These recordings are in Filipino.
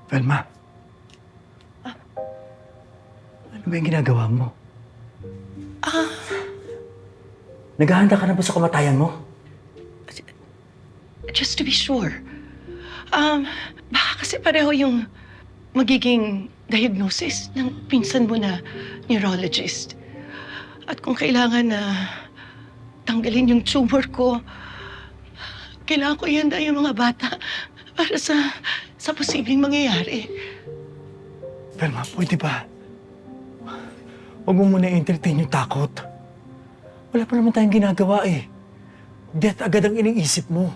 Velma, ano ba yung ginagawa mo? Naghahanda ka na ba sa kamatayan mo? Just to be sure. Baka kasi pareho yung magiging diagnosis ng pinsan mo na neurologist. At kung kailangan na tanggalin yung tumor ko, kailangan ko ihanda yung mga bata para sa posibleng mangyayari. Velma, pwede ba? Huwag mo muna i-entertain yung takot. Wala pa naman tayong ginagawa eh. Death agad ang iniisip mo.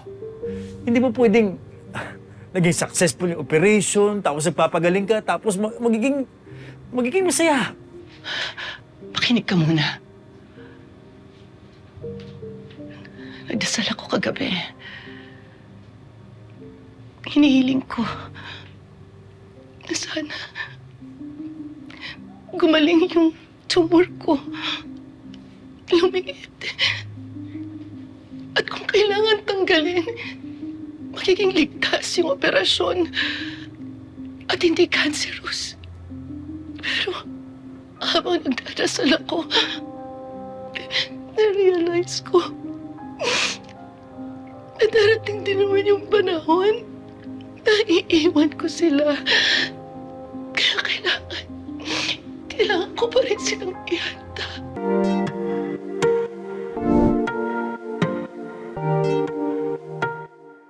Hindi mo pwedeng naging successful yung operation, tapos nagpapagaling ka, tapos magiging masaya. Pakinig ka muna. Nagdasal ako kagabi. Hinihiling ko na sana gumaling yung tumor ko. Lumikit. At kung kailangan tanggalin, magiging ligtas yung operasyon at hindi cancerous. Pero habang nagdarasal ako, na-realize ko na darating din naman yung panahon na iiwan ko sila. Kaya kailangan ko pa rin silang ihanda.